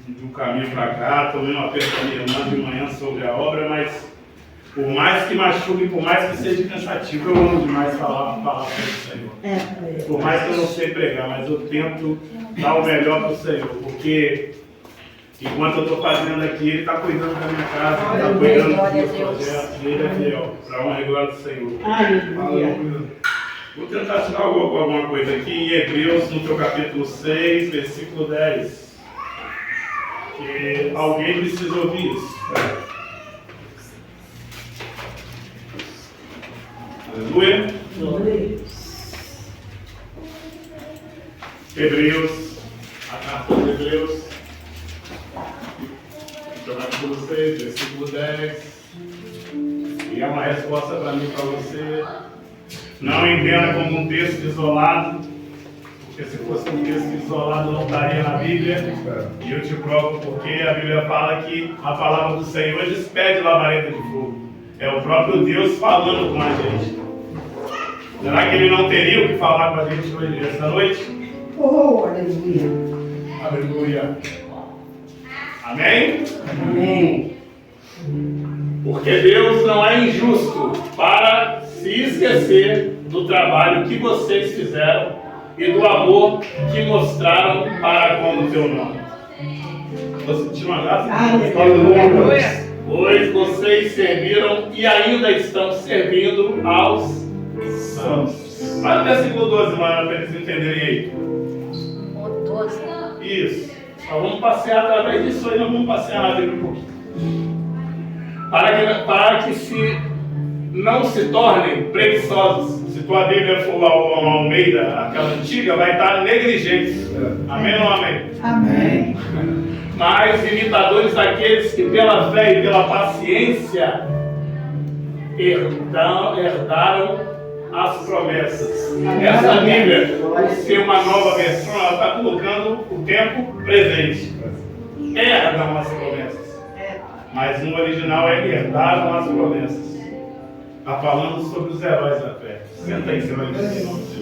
do caminho para cá, tomei uma perda da minha irmã de manhã sobre a obra, mas por mais que machuque, por mais que seja cansativo, eu amo demais falar a palavra do Senhor. Por mais que eu não sei pregar, mas eu tento dar o melhor para o Senhor, porque enquanto eu estou fazendo aqui, Ele está cuidando da minha casa, Ele está cuidando do meu projeto, e Ele é fiel, para a honra e glória do Senhor. Aleluia. Vou tentar tirar alguma coisa aqui em Hebreus, no teu capítulo 6, versículo 10. Que alguém precisa ouvir isso. Aleluia. Hebreus, a carta de Hebreus, no capítulo 6, versículo 10. E é uma resposta para mim e para você. Não entenda como um texto isolado, porque se fosse um texto isolado não estaria na Bíblia. E eu te provo porque a Bíblia fala que a palavra do Senhor despede labareda de fogo. É o próprio Deus falando com a gente. Será que Ele não teria o que falar com a gente hoje, essa noite? Oh, aleluia. Aleluia. Amém? Amém. Porque Deus não é injusto para se esquecer do trabalho que vocês fizeram e do amor que mostraram para com o teu nome. Estou sentindo uma graça? Aleluia. Pois vocês serviram e ainda estão servindo aos santos. Olha o versículo 12, mano, para eles entenderem aí. 12. Isso. Só vamos passear através disso aí, nós vamos passear na Bíblia um pouquinho. Para que não se tornem preguiçosos. Se tua Bíblia for a Almeida, aquela antiga, vai estar negligentes. Amém ou não amém? Amém. Mas imitadores daqueles que pela fé e pela paciência herdaram as promessas. Essa Bíblia, por ser uma nova versão, ela está colocando o tempo presente. Herdam as promessas. Mas no original é herdaram as promessas. Está falando sobre os heróis da fé. Senta aí, você vai entender em nome de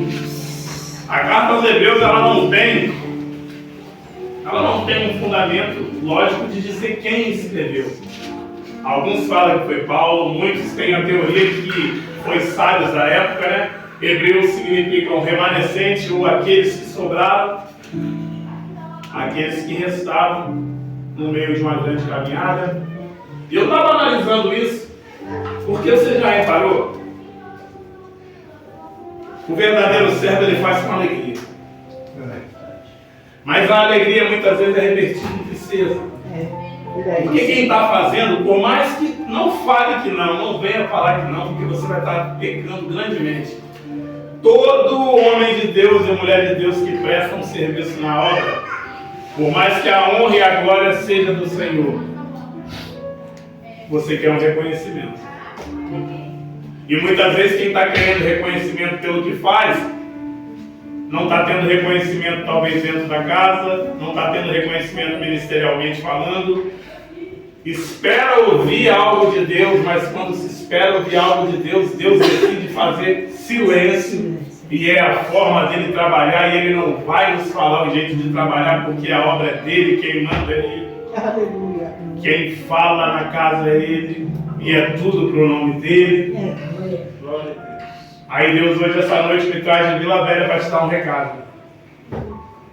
Jesus. A carta aos Hebreus ela não tem um fundamento lógico de dizer quem escreveu. Alguns falam que foi Paulo, muitos têm a teoria de que foi sábios da época, né? Hebreus significam remanescente ou aqueles que sobraram, aqueles que restavam no meio de uma grande caminhada. E eu estava analisando isso, porque você já reparou? O verdadeiro servo ele faz com alegria. Mas a alegria muitas vezes é revertida em tristeza. Porque quem está fazendo, por mais que não fale que não venha falar que não, porque você vai estar pecando grandemente. Todo homem de Deus e mulher de Deus que presta um serviço na obra, por mais que a honra e a glória seja do Senhor, você quer um reconhecimento. E muitas vezes quem está querendo reconhecimento pelo que faz, não está tendo reconhecimento talvez dentro da casa, não está tendo reconhecimento ministerialmente falando. Espera ouvir algo de Deus, mas quando se espera ouvir algo de Deus, Deus decide fazer silêncio. E é a forma dele trabalhar, e ele não vai nos falar o jeito de trabalhar, porque a obra é dele, quem manda é ele. Aleluia. Quem fala na casa é ele, e é tudo para o nome dele. Glória a Deus. Aí Deus hoje, essa noite, me traz de Vila Velha para te dar um recado.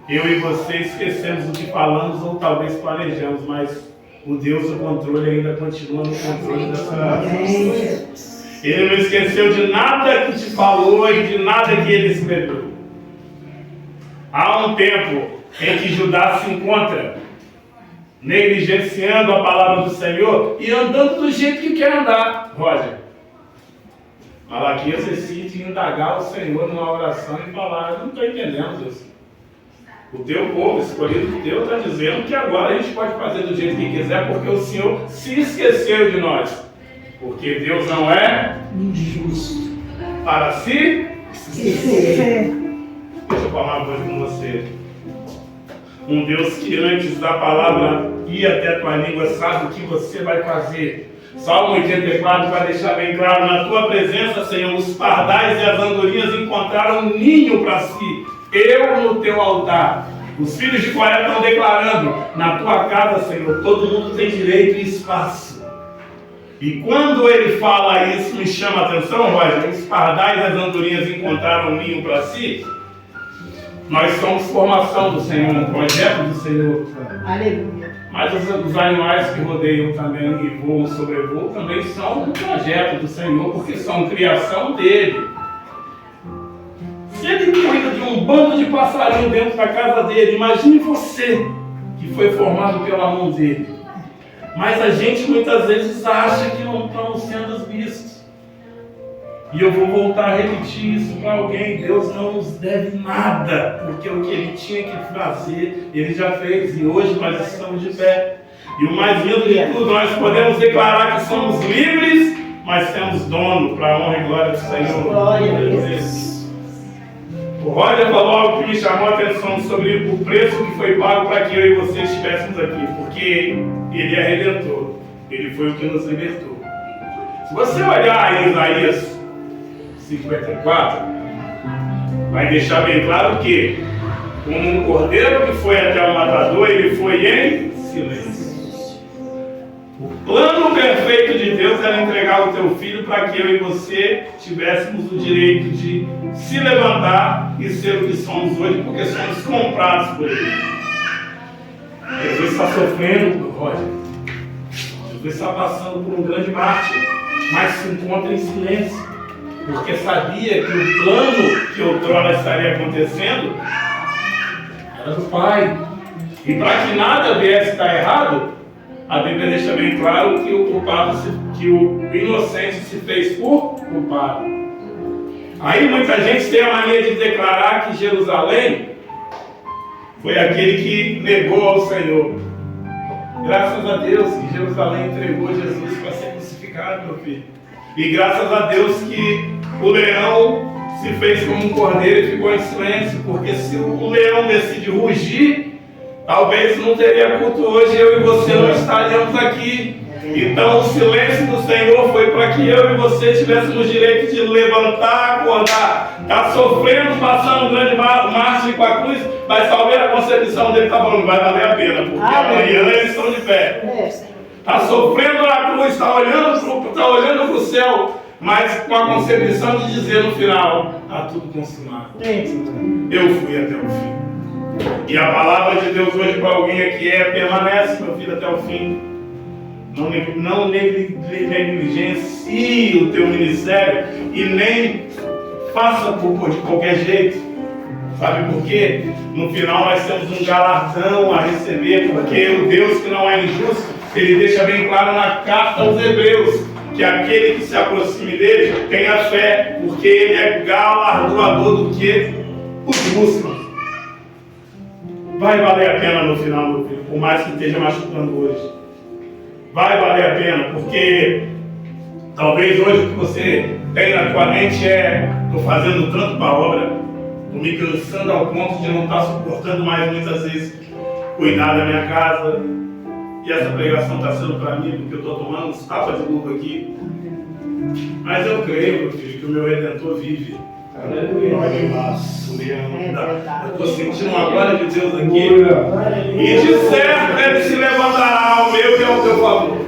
Eu e você esquecemos o que falamos ou talvez planejamos, mas o Deus do controle ainda continua no controle dessa vida. Ele não esqueceu de nada que te falou e de nada que ele escreveu. Há um tempo em que Judá se encontra negligenciando a palavra do Senhor e andando do jeito que quer andar. Roger, Malaquias decide indagar o Senhor numa oração e falar: eu não estou entendendo, Deus. O teu povo escolhido por Deus está dizendo que agora a gente pode fazer do jeito que quiser porque o Senhor se esqueceu de nós. Porque Deus não é Injusto. para se Esquecer. Deixa eu falar uma coisa com você. Um Deus que antes da palavra ir até a tua língua sabe o que você vai fazer. Salmo 84 vai deixar bem claro: na tua presença, Senhor, os pardais e as andorinhas encontraram um ninho para si. eu no teu altar. Os filhos de Coré estão declarando, na tua casa, Senhor, todo mundo tem direito e espaço. E quando ele fala isso, me chama a atenção, Roger, os pardais e as andorinhas encontraram um ninho para si. Nós somos formação do Senhor, um projeto do Senhor. Aleluia. Mas os animais que rodeiam também e voam, sobrevoam, também são um projeto do Senhor, porque são criação dele. Se ele cuida de um bando de passarinho dentro da casa dele, imagine você, que foi formado pela mão dele. Mas a gente muitas vezes acha que não estamos sendo vistos. E eu vou voltar a repetir isso para alguém. Deus não nos deve nada, porque o que Ele tinha que fazer, Ele já fez. E hoje nós estamos de pé. E o mais lindo de tudo, nós podemos declarar que somos livres, mas temos dono, para a honra e glória do Senhor. Glória a Deus. O Roger falou algo que me chamou a atenção sobre o preço que foi pago para que eu e você estivéssemos aqui. Porque Ele é Redentor. Ele foi o que nos libertou. Se você olhar em Isaías 54, vai deixar bem claro que, como um cordeiro que foi até o matador, ele foi em silêncio. O plano perfeito de Deus era entregar o teu filho para que eu e você tivéssemos o direito de se levantar e ser o que somos hoje, porque somos comprados por Ele. Jesus está sofrendo, Roger. Jesus está passando por um grande mártir, mas se encontra em silêncio. Porque sabia que o plano que outrora estaria acontecendo era do Pai. E para que nada viesse a estar errado, a Bíblia deixa bem claro que o culpado, que o inocente se fez por culpado. Aí muita gente tem a mania de declarar que Jerusalém foi aquele que negou ao Senhor. Graças a Deus que Jerusalém entregou Jesus para ser crucificado, meu filho. E graças a Deus que o leão se fez como um cordeiro e ficou em silêncio, porque se o leão decide rugir, talvez não teria culto hoje, eu e você não estaríamos aqui. Então o silêncio do Senhor foi para que eu e você tivéssemos direito de levantar, acordar. Está sofrendo, passando um grande mártir com a cruz, mas talvez a concepção dele está falando, vai valer a pena, porque amanhã eles estão de pé. Está sofrendo na cruz, está olhando para o céu, mas com a concepção de dizer no final, está tudo consumado. Eu fui até o fim. E a palavra de Deus hoje para alguém aqui é: permanece, meu filho, até o fim. Não negligencie o teu ministério e nem faça de qualquer jeito. Sabe por quê? No final nós temos um galardão a receber, porque o Deus que não é injusto, Ele deixa bem claro na carta aos Hebreus que aquele que se aproxime dele tenha fé, porque Ele é galardoador do que? Os justos. Vai valer a pena no final, meu filho, por mais que esteja machucando hoje. Vai valer a pena, porque talvez hoje o que você tem na tua mente é: estou fazendo tanto para a obra, estou me cansando ao ponto de não estar suportando mais muitas vezes cuidar da minha casa. E essa pregação está sendo para mim, porque eu estou tomando uns tapas de luva aqui. Mas eu creio, meu filho, que o meu Redentor vive. Aleluia. Eu estou sentindo uma glória de Deus aqui. E de certo Ele se levantará ao meu e ao teu favor.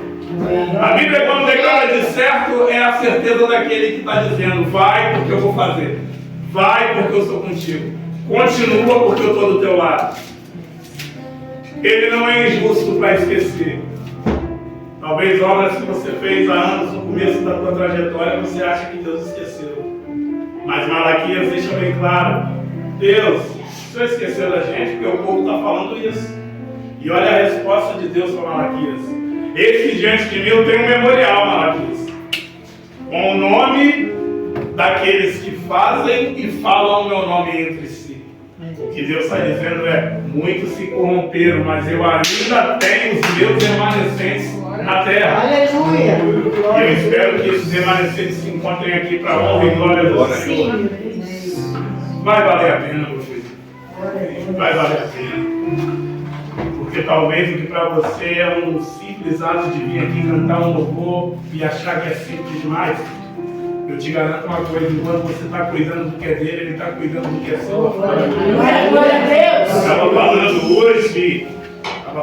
A Bíblia, quando declara de certo, é a certeza daquele que está dizendo: vai porque eu vou fazer. Vai porque eu sou contigo. Continua porque eu estou do teu lado. Ele não é injusto para esquecer. Talvez obras que você fez há anos no começo da tua trajetória, você acha que Deus esqueceu. Mas Malaquias deixa bem claro: Deus, o Senhor esqueceu da gente, porque o povo está falando isso. E olha a resposta de Deus para Malaquias: eis que diante de mim eu tenho um memorial, Malaquias, com o nome daqueles que fazem e falam o meu nome entre si. O que Deus está dizendo é: muitos se corromperam, mas eu ainda tenho os meus remanescentes na terra. Aleluia. E eu espero que esses remanescentes se encontrem aqui para a honra e glória do Senhor. Vai valer a pena, meu filho. Vai valer a pena. Porque talvez o que para você é um simples ato de vir aqui cantar um louvor e achar que é simples demais, Eu te garanto uma coisa, enquanto você está cuidando do que é dele, ele está cuidando do que é seu. Glória a Deus. Estava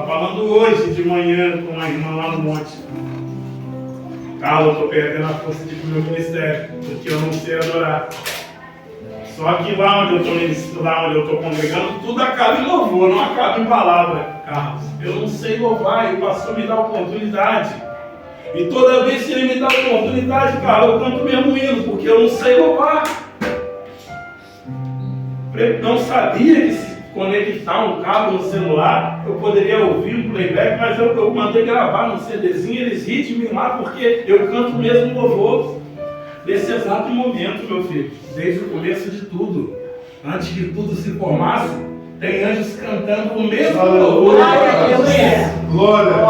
falando hoje, de manhã com uma irmã lá no monte. Carla, eu estou perdendo a força de ir para o meu ministério, porque eu não sei adorar. Só que lá onde eu estou congregando, tudo acaba em louvor, não acaba em palavra, Carlos. Eu não sei louvar, e o pastor me dá oportunidade. E toda vez que ele me dá oportunidade, cara, eu canto mesmo hino, porque eu não sei louvar. Não sabia que se conectar um cabo no celular, eu poderia ouvir um playback, mas eu mandei gravar no CDzinho, eles ri de mim lá, porque eu canto mesmo louvor. Nesse exato momento, meu filho, desde o começo de tudo, antes que tudo se formasse, tem anjos cantando o mesmo louvor. Glória a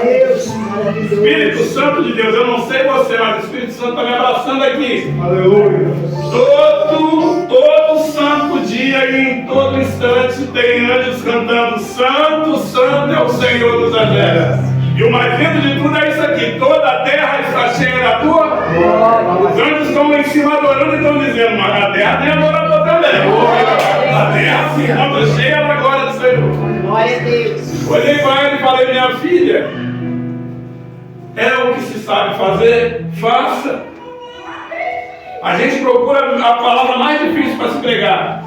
Deus. Espírito Santo de Deus, eu não sei você, mas o Espírito Santo está me abraçando aqui. Aleluia. Todo santo dia e em todo instante tem anjos cantando: Santo, Santo é o Senhor dos Exércitos. E o mais lindo de tudo é isso aqui: toda a terra está cheia da tua glória. Os anjos estão lá em cima adorando e estão dizendo: mas a terra tem adorador também. A terra se encontra cheia da glória do Senhor. Glória a Deus. Olhei para ele e falei: minha filha, é o que se sabe fazer, faça. A gente procura a palavra mais difícil para se pregar.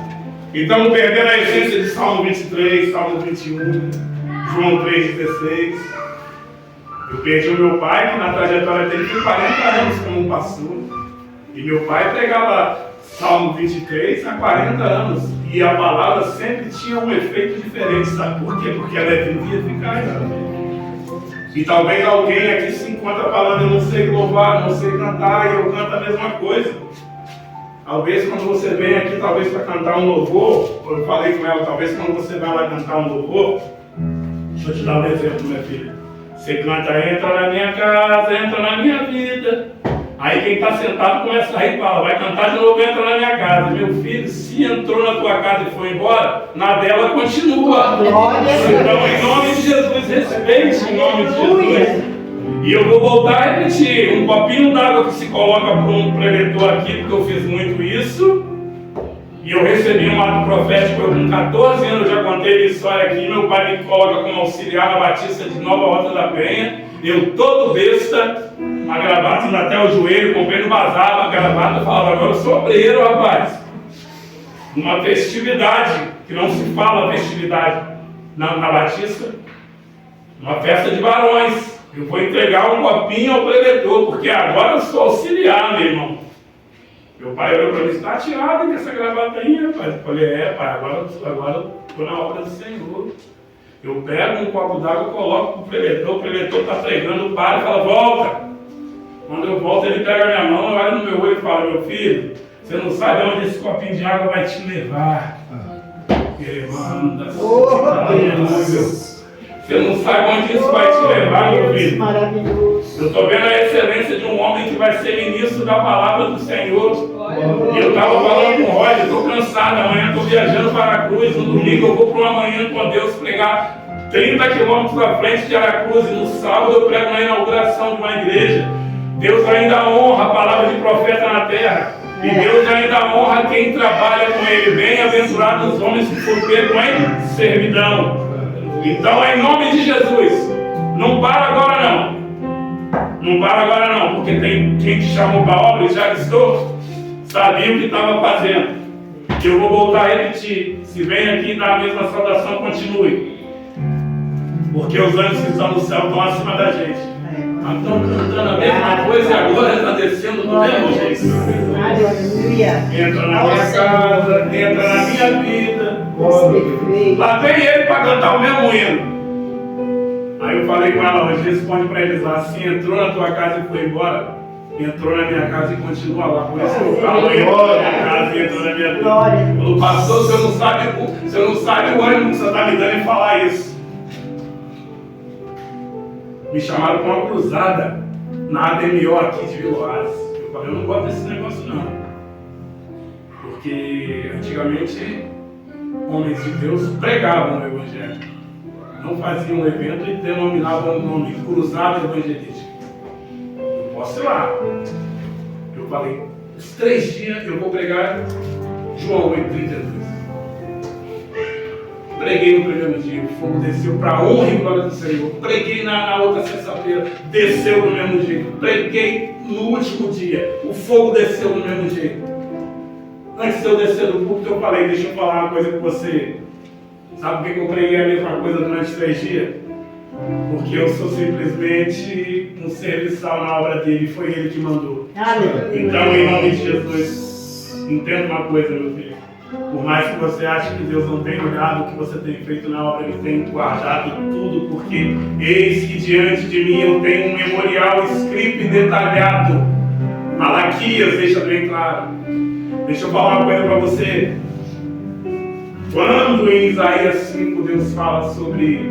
E estamos perdendo a essência de Salmo 23, Salmo 21, João 3,16. Eu perdi o meu pai, que na trajetória dele foi 40 anos como pastor. E meu pai pregava Salmo 23 há 40 anos. E a palavra sempre tinha um efeito diferente, sabe por quê? Porque ela é viva e eficaz. E talvez alguém aqui se encontra falando: eu não sei louvar, não sei cantar, e eu canto a mesma coisa. Talvez quando você vem aqui, talvez para cantar um louvor, eu falei com ela, talvez quando você vai lá cantar um louvor, deixa eu te dar um exemplo, minha filha. Você canta: entra na minha casa, entra na minha vida. Aí quem está sentado começa a rir e fala: vai cantar de novo, entra na minha casa. Meu filho, se entrou na tua casa e foi embora, na dela continua. Então, em nome de Jesus, respeite em nome de Jesus. E eu vou voltar a repetir: um copinho d'água que se coloca para um preletor aqui, porque eu fiz muito isso. E eu recebi um ato profético, eu com 14 anos já contei a história aqui. Meu pai me coloca como auxiliar na Batista de Nova Rota da Penha. Eu todo besta, a gravata indo até o joelho, comprei no bazar, a gravata, eu falava: agora eu sou obreiro, rapaz. Uma festividade, que não se fala festividade na Batista, uma festa de varões. Eu vou entregar um copinho ao preletor, porque agora eu sou auxiliar, meu irmão. Meu pai olhou para mim: está tirado com essa gravata aí, rapaz. Eu falei: pai, agora estou na obra do Senhor. Eu pego um copo d'água, coloco para o preletor está pregando, para e fala: volta. Quando eu volto, ele pega a minha mão, olha no meu olho e fala: meu filho, você não sabe onde esse copinho de água vai te levar. Você não sabe onde isso vai te levar, meu filho. Maravilhoso. Eu estou vendo a excelência de um homem que vai ser ministro da palavra do Senhor. E eu estava falando com o Roger: estou cansado, amanhã estou viajando para Aracruz, no domingo eu vou para uma manhã com Deus pregar 30 quilômetros à frente de Aracruz, e no sábado eu prego na inauguração de uma igreja. Deus ainda honra a palavra de profeta na terra. E Deus ainda honra quem trabalha com Ele. Bem-aventurados os homens que foram pegos em servidão. Então, em nome de Jesus, não para agora não. Não para agora não, porque tem quem te chamou para a obra e já estou, sabia o que estava fazendo. Eu vou voltar a repetir: se vem aqui e dá a mesma saudação, continue. Porque os anjos que estão no céu estão acima da gente. Estão cantando a mesma coisa e agora está descendo do mesmo jeito. Entra na minha casa, entra na minha vida. Lá vem ele para cantar o mesmo hino. Aí eu falei com ela hoje: responde para eles lá: se entrou na tua casa e foi embora, entrou na minha casa e continua lá. Por isso eu falo: entrou na minha casa e entrou na minha vida. Falou: pastor, você não sabe o ânimo que você está me dando em falar isso. Me chamaram para uma cruzada na ADMO aqui de Viloás. Eu falei: eu não gosto desse negócio não. Porque antigamente homens de Deus pregavam o Evangelho. Não faziam um evento e denominavam o nome Cruzada Evangelística. Não posso ir lá. Eu falei, os 3 dias eu vou pregar João 8,32. Preguei no primeiro dia, o fogo desceu para a honra e glória do Senhor. Preguei na outra sexta-feira, desceu do mesmo jeito. Preguei no último dia, o fogo desceu do mesmo jeito. Antes de eu descer do púlpito, eu falei, deixa eu falar uma coisa com você. Sabe por que eu preguei a mesma coisa durante 3 dias? Porque eu sou simplesmente um serviçal na obra dele, foi ele que mandou. Então, em nome de Jesus, entenda uma coisa, meu filho. Por mais que você ache que Deus não tenha olhado o que você tem feito na obra, Ele tem guardado tudo, porque eis que diante de mim eu tenho um memorial escrito e detalhado. Malaquias deixa bem claro. Deixa eu falar uma coisa para você. Quando em Isaías 5 Deus fala sobre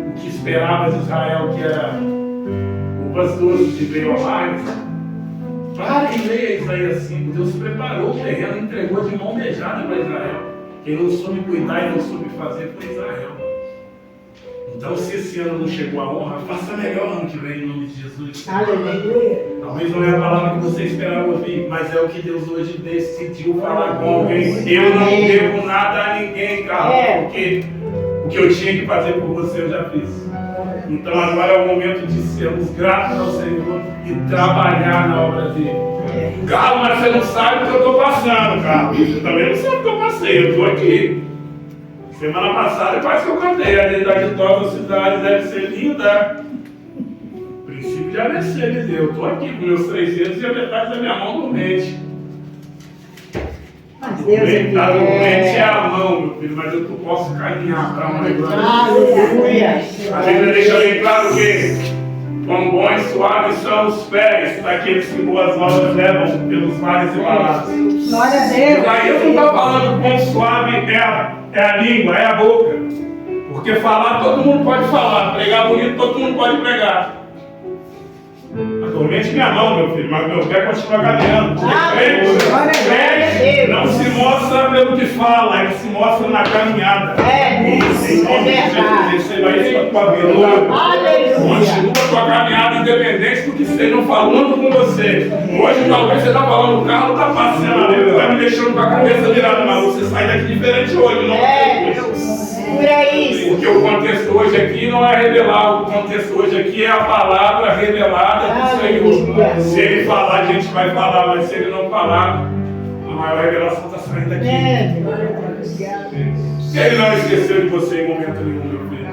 o que esperava de Israel, que era o pastor que veio a mais, para e leia Isaías 5. Deus preparou o terreno e entregou de mão beijada para Israel. Quem não soube cuidar e não soube fazer foi Israel. Então, se esse ano não chegou a honra, faça melhor ano que vem, em nome de Jesus. Aleluia. Talvez não é a palavra que você esperava ouvir, mas é o que Deus hoje decidiu falar com alguém. Eu não devo nada a ninguém, cara, porque o que eu tinha que fazer por você eu já fiz. Então agora é o momento de sermos gratos ao Senhor e trabalhar na obra dele. Carlos, mas você não sabe o que eu estou passando, Carlos. Você também não sabe o que eu passei, eu estou aqui. Semana passada quase que eu cantei. A realidade de todas as cidades deve ser linda. O princípio de ABC, me deu. Eu estou aqui com meus 3 dedos e a metade da minha mão dormente. Mas Deus é Está dormente é a mão, meu filho, mas eu posso caminhar para uma glória. Aleluia. A Bíblia deixa bem claro que quão bons e suaves são os pés daqueles que boas novas levam pelos mares e balados. Glória a Deus. Aí eu não estou falando quão suave é a língua, é a boca. Porque falar todo mundo pode falar, pregar bonito todo mundo pode pregar. Atormente minha mão, meu filho, mas meu pé continua caminhando. Crente não se mostra pelo que fala, ele se mostra na caminhada. Isso, Em nome de verdade. Jesus, receba isso com a tua vida. Continua a tua caminhada independente do que estejam falando com você. Hoje talvez você está falando, o carro está passando, está me deixando com a cabeça virada, mas você sai daqui diferente hoje, não Segura isso. porque o contexto hoje aqui não é revelar, o contexto hoje aqui é a palavra revelada do Senhor. Se ele falar, a gente vai falar, mas se ele não falar, a maior revelação está saindo daqui. Ele não esqueceu de você em momento nenhum, meu filho.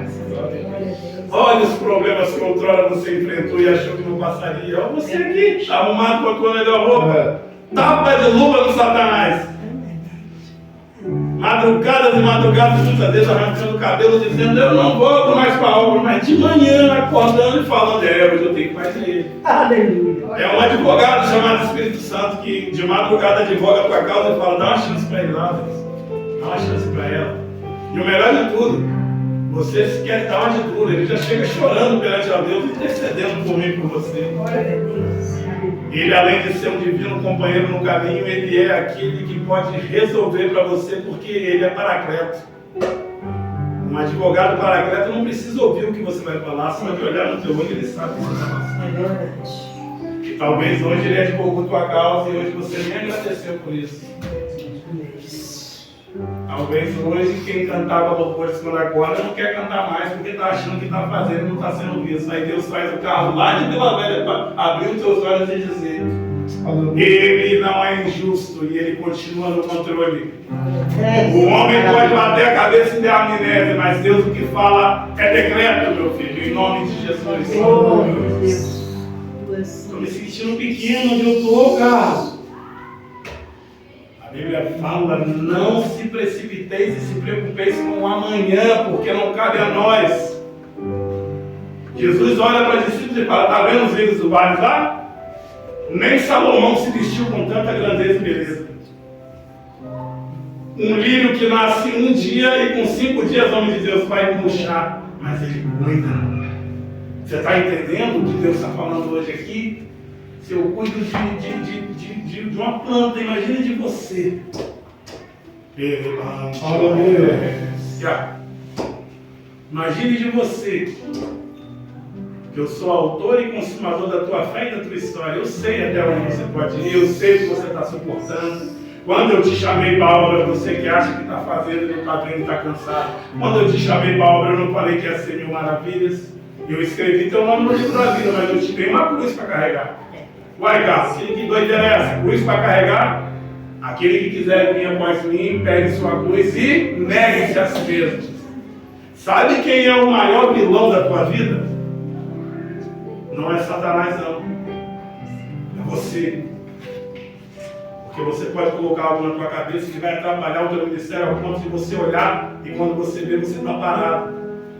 Olha os problemas que outrora você enfrentou e achou que não passaria. Olha você aqui, arrumado com a tua melhor roupa. Tapa de luva no Satanás. Madrugadas e madrugadas, muitas vezes arrancando o cabelo, dizendo, eu não volto mais para a obra, mas de manhã acordando e falando, hoje eu tenho que fazer. Aleluia. É um advogado chamado Espírito Santo que de madrugada advoga a tua causa e fala, dá uma chance para ele lá, Deus. Dá uma chance para ela. E o melhor de tudo, você se quer dar uma de dura, ele já chega chorando perante a Deus, intercedendo por mim e por você. Ele, além de ser um divino companheiro no caminho, ele é aquele que pode resolver para você, porque ele é paracleto. Um advogado paracleto não precisa ouvir o que você vai falar, só de olhar no teu olho ele sabe o que você está passando. E talvez hoje ele advogou tua causa e hoje você nem agradeceu por isso. Talvez hoje quem cantava louvor de segunda corda não quer cantar mais porque está achando que está fazendo e não está sendo visto. Aí Deus faz o carro lá de Vila Velha para abrir os teus olhos e dizer: Ele não é injusto e ele continua no controle. O homem pode bater a cabeça e ter amnésia, mas Deus o que fala é decreto, meu filho, em nome de Jesus. Estou me sentindo pequeno onde eu estou, Carlos. A Bíblia fala, não se precipiteis e se preocupeis com o amanhã, porque não cabe a nós. Jesus olha para os discípulos e fala, está vendo os lírios do vale lá? Nem Salomão se vestiu com tanta grandeza e beleza. Um lírio que nasce um dia e com 5 dias o homem de Deus vai murchar, mas ele cuida. Você está entendendo o que Deus está falando hoje aqui? Se eu cuido de uma planta, imagine de você. Imagine de você. que eu sou autor e consumador da tua fé e da tua história. Eu sei até onde você pode ir, eu sei o que você está suportando. Quando eu te chamei para a obra, você que acha que está fazendo e não está vendo e está cansado. Quando eu te chamei para a obra, eu não falei que ia ser 1000 maravilhas. Eu escrevi teu nome no livro da vida, mas eu te dei uma cruz para carregar. Uai, Carlos, que doideira é essa? Cruz para carregar? Aquele que quiser vir após mim, pegue sua cruz e negue-se a si mesmo. Sabe quem é o maior vilão da tua vida? Não é Satanás, não. É você. Porque você pode colocar algo na tua cabeça que vai atrapalhar o teu ministério ao ponto de você olhar e quando você vê, você está parado.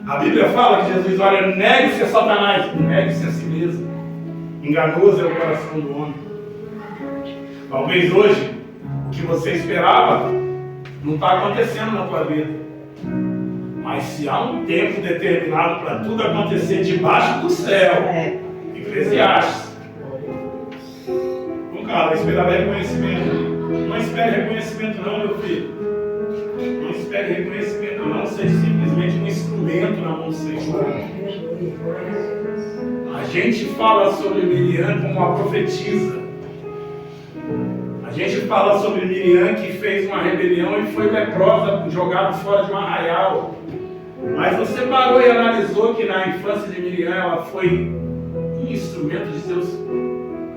A Bíblia fala que Jesus, olha, negue-se a Satanás, negue-se a si mesmo. Enganoso é o coração do homem. Talvez hoje, o que você esperava não está acontecendo na tua vida. Mas se há um tempo determinado para tudo acontecer debaixo do céu, Eclesiastes. Cara, esperava reconhecimento. Não espere reconhecimento não, meu filho. Não espere reconhecimento não. Seja simplesmente um instrumento na mão do Senhor. A gente fala sobre Miriam como uma profetisa. A gente fala sobre Miriam que fez uma rebelião e foi leprosa, jogada fora de um arraial. Mas você parou e analisou que na infância de Miriam ela foi um instrumento de Deus.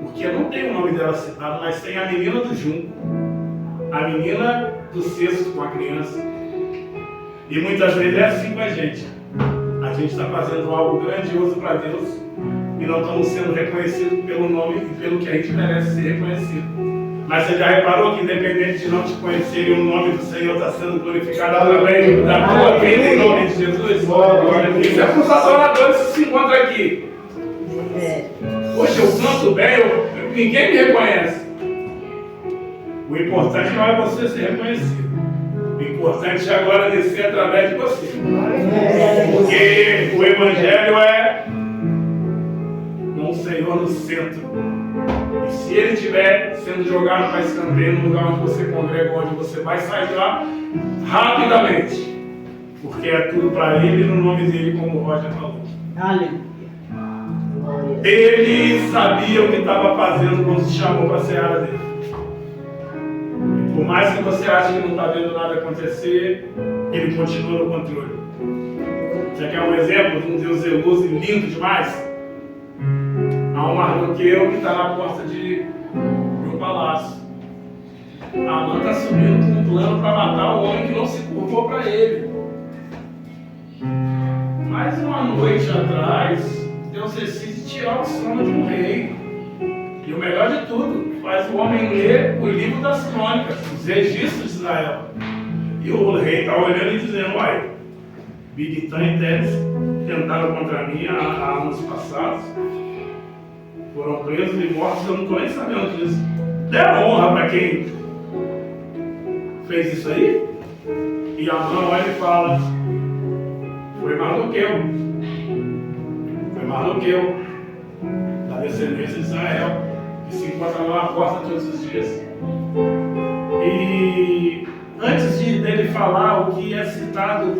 Porque não tem o nome dela citado, mas tem a menina do junco, a menina do cesto com a criança. E muitas vezes é assim com a gente. A gente está fazendo algo grandioso para Deus e não estamos sendo reconhecidos pelo nome e pelo que a gente merece ser reconhecido. Mas você já reparou que independente de não te conhecerem, o nome do Senhor está sendo glorificado através da tua vida em nome de Jesus? Isso é para os adoradores que se encontram aqui. Poxa, eu canto bem, ninguém me reconhece. O importante não é você ser reconhecido. O importante é agora descer através de você. Porque o Evangelho é com o Senhor no centro. E se Ele estiver sendo jogado para escanteio no lugar onde você congrega, onde você vai sair de lá, rapidamente. Porque é tudo para Ele, no nome dEle, como o Roger falou. Aleluia. Ele sabia o que estava fazendo quando se chamou para a seara dele. E por mais que você ache que não está vendo nada acontecer, ele continua no controle. Você quer um exemplo de um Deus zeloso e lindo demais? Há um Mardoqueu que está na porta de um palácio. Amã está subindo com um plano para matar o homem que não se curvou para ele. Mas uma noite atrás, Deus decide tirar o sono de um rei. E o melhor de tudo, faz o homem ler o livro das crônicas, os registros de Israel. E o rei está olhando e dizendo, uai, Bigtan e Teres tentaram contra mim há anos passados. Foram presos e mortos, eu não estou nem sabendo disso. Deram honra para quem fez isso aí? E Amã olha e fala, foi Mardoqueu. Mardoqueu, da descendência de Israel, que se encontra lá na porta todos os dias. E antes dele falar o que é citado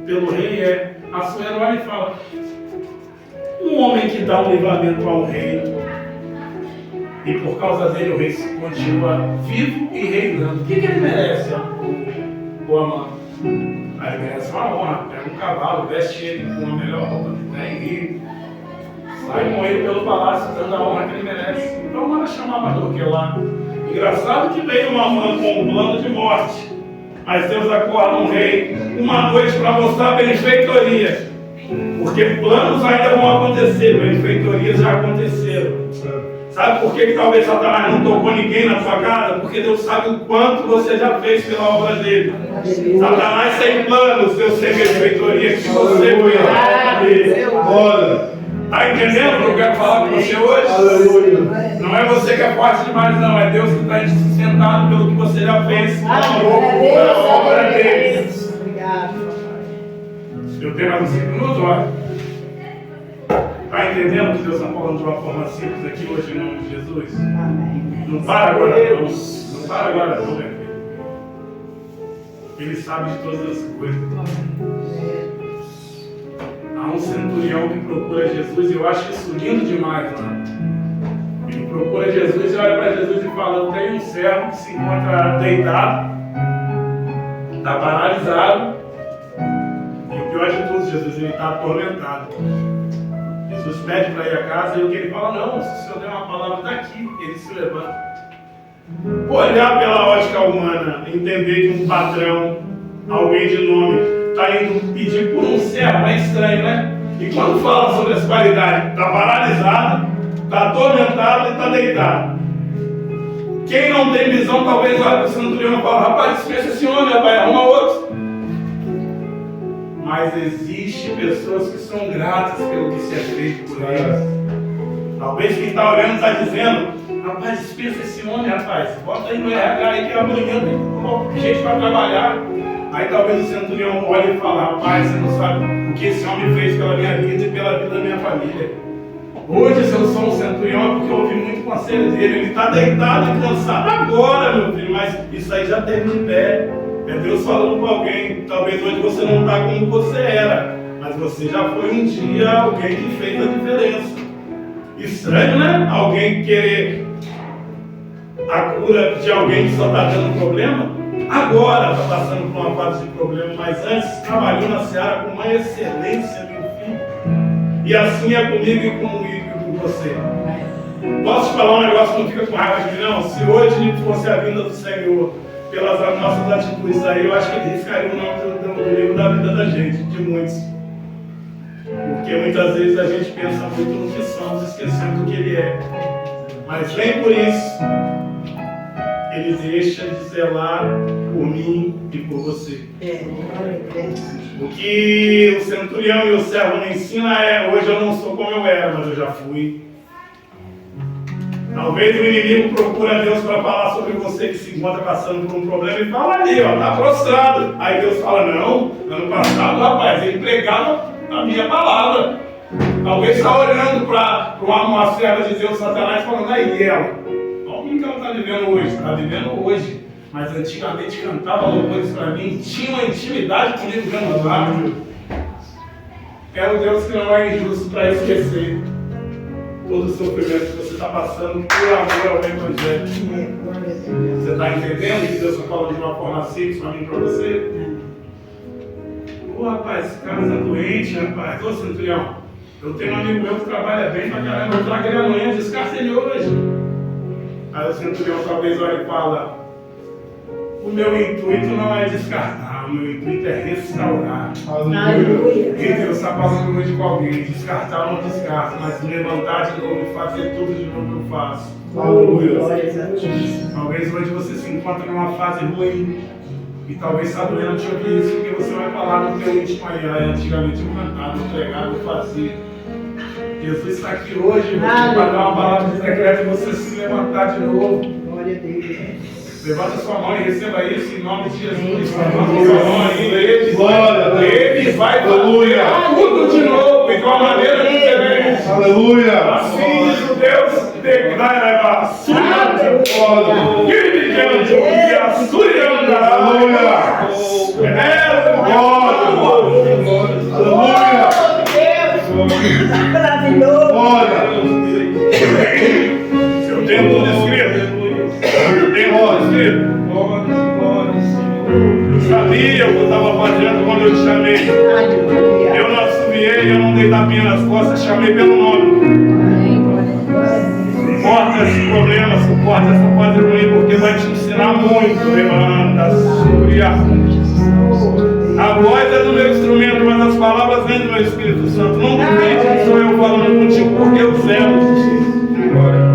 pelo rei, Assuero e fala: um homem que dá um livramento ao rei, e por causa dele o rei continua vivo e reinando. O que ele merece, o Amã? Aí ele merece uma honra, pega um cavalo, veste ele com a melhor roupa que tem e sai com ele pelo palácio, dando a honra que ele merece. Então manda chamar Mardoqueu lá. Engraçado que veio uma mãe com um plano de morte, mas Deus acorda um rei uma noite para mostrar benfeitoria. Porque planos ainda vão acontecer, benfeitorias já aconteceram. Sabe por que talvez Satanás não tocou ninguém na sua casa? Porque Deus sabe o quanto você já fez pela obra dele. Satanás tem planos, Deus tem benfeitoria que você foi a obra dele. Está entendendo o que eu quero falar com você hoje? Não é você que é forte demais, não. É Deus que está sustentado pelo que você já fez pela obra dele. Eu tenho mais uns 5 minutos, olha. Está entendendo que Deus está falando de uma forma simples aqui hoje, em nome de Jesus? Não para agora, não. Não para agora, não, meu filho. Ele sabe de todas as coisas. Há um centurião que procura Jesus, e eu acho isso lindo demais, mano. Ele procura Jesus e olha para Jesus e fala: tem um servo que se encontra deitado, está paralisado, e o pior de tudo, Jesus, ele está atormentado. Jesus pede para ir a casa e o que ele fala: não, se o Senhor der uma palavra daqui, ele se levanta. Olhar pela ótica humana, entender que um patrão, alguém de nome, está indo pedir por um servo, é estranho, né? E quando fala sobre as qualidades, está paralisado, está atormentado e está deitado. Quem não tem visão, talvez olhe para o centurião e fale: rapaz, dispensa esse homem, rapaz, arruma outro. Mas existe pessoas que são gratas pelo que se é feito por elas. Talvez quem está olhando está dizendo: rapaz, dispensa esse homem, rapaz, bota aí no RH aí que amanhã tem gente para trabalhar. Aí talvez o centurião olhe e fale: rapaz, você não sabe o que esse homem fez pela minha vida e pela vida da minha família. Hoje, se eu sou um centurião, é porque eu ouvi muito conselho dele. Ele está deitado e cansado agora, meu filho, mas isso aí já teve em pé. É Deus falando para alguém. Talvez hoje você não está como você era, mas você já foi um dia alguém que fez a diferença. Estranho, né? Alguém querer a cura de alguém que só está dando problema. Agora está passando por uma fase de problema, mas antes trabalhou na seara com uma excelência, meu filho. E assim é comigo e com você. Posso te falar um negócio que não fica com raiva de mim, não? Se hoje fosse a vinda do Senhor pelas nossas atitudes aí, eu acho que ele riscaria o nome do livro da vida da gente, de muitos. Porque muitas vezes a gente pensa muito no que somos, esquecendo do que ele é. Mas nem por isso ele deixa de zelar por mim e por você. O que o centurião e o servo me ensinam é: hoje eu não sou como eu era, mas eu já fui. Talvez o inimigo procure a Deus para falar sobre você que se encontra passando por um problema e fala ali, ó, está prostrado. Aí Deus fala: não, ano passado, rapaz, ele pregava a minha palavra. Talvez está olhando para uma serva de Deus, Satanás, falando: aí ela, olha o que ela está vivendo hoje. Está vivendo hoje, mas antigamente cantava louvores para mim, tinha uma intimidade comigo dentro do rádio. É o Deus que não é injusto para esquecer todo o sofrimento que você está passando por amor ao Evangelho. Você está entendendo que Deus está falando de uma forma simples para mim e para você? Ô rapaz, esse cara está doente, rapaz. Ô centurião, eu tenho um amigo meu que trabalha bem pra caramba, eu trago ele amanhã, descarta ele hoje. Aí o centurião talvez olhe e fala: o meu intuito não é descartar, o meu intuito é restaurar. Aleluia. E Deus está passando hoje com alguém: descartar eu não descarto, mas levantar de novo e fazer tudo de novo que eu faço. Aleluia. Talvez hoje você se encontre numa fase ruim e talvez está doendo te ouvir isso, porque você vai falar no teu íntimo aí: antigamente eu cantava, eu pregava, eu fazia. Jesus está aqui hoje para dar uma palavra de decreto e você se levantar de novo. Glória a Deus. Levanta sua mão e receba isso em nome de Jesus. Levanta sua mão aí, ele vai fazer tudo de novo, de uma maneira diferente. Aleluia. Assim diz o Deus que vai levar a sua Maravilhoso. eu tenho tudo escrito. Eu sabia o que eu estava fazendo quando eu te chamei. Eu não assobiei, eu não dei tapinha nas costas, chamei pelo nome. Suporta esse problema, suporta essa fase ruim, porque vai te ensinar muito. Levanta, súria. A voz é do meu instrumento, mas as palavras vêm do meu Espírito Santo. Não duvide que sou eu falando contigo, porque eu zelo. Glória.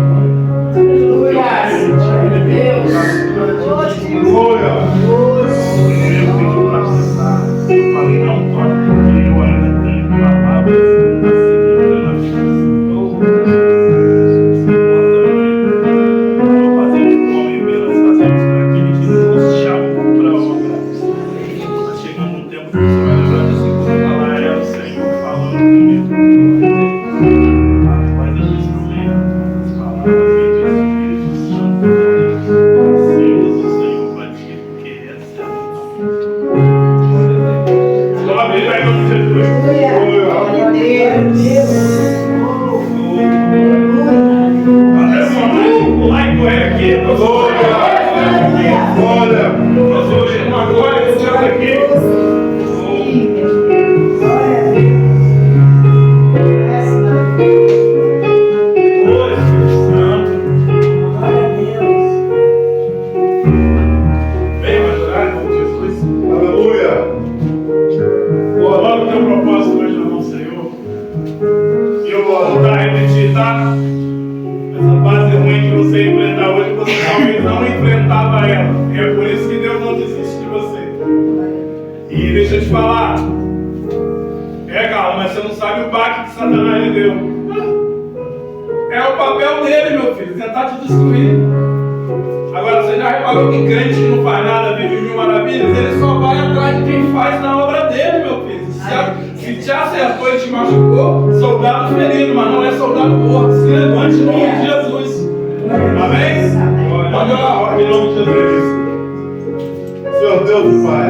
Eu falei: não toque, porque eu ainda tenho palavras assim na vida. Não fazemos como nós fazemos para aquele que nos chamou para a obra. Está chegando um tempo que você vai lembrar desse culto e falar: é o Senhor falando comigo. Faz a E deixa eu te falar. Carla, mas você não sabe o baque que Satanás lhe deu. É o papel dele, meu filho, tentar te destruir. Agora, você já reparou que crente que não faz nada vive mil maravilhas? Ele só vai atrás de quem faz na obra dele, meu filho. Se te acertou e te machucou, soldado ferido, mas não é soldado morto. Se levante em nome de Jesus. Amém? Pode orar em nome de Jesus. Senhor Deus e Pai,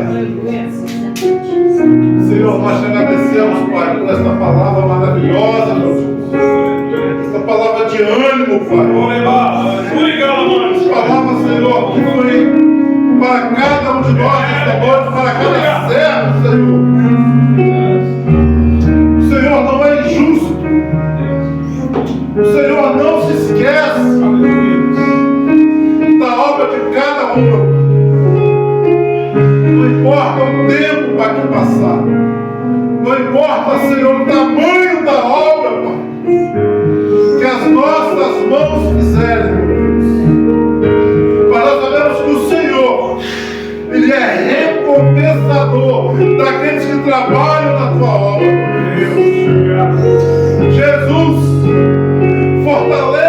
Senhor, nós te agradecemos, Pai, por esta palavra maravilhosa, meu Deus. Esta palavra de ânimo, Pai. Esta palavra, Senhor, que foi para cada um de nós esta noite, para cada servo, Senhor. O Senhor não é injusto. O Senhor não se esquece da obra de cada um. Não importa o tempo para que passar. Não importa, Senhor, o tamanho da obra, Pai, que as nossas mãos fizerem, mas nós sabemos que o Senhor, Ele é recompensador daqueles que trabalham na Tua obra. Jesus, fortalece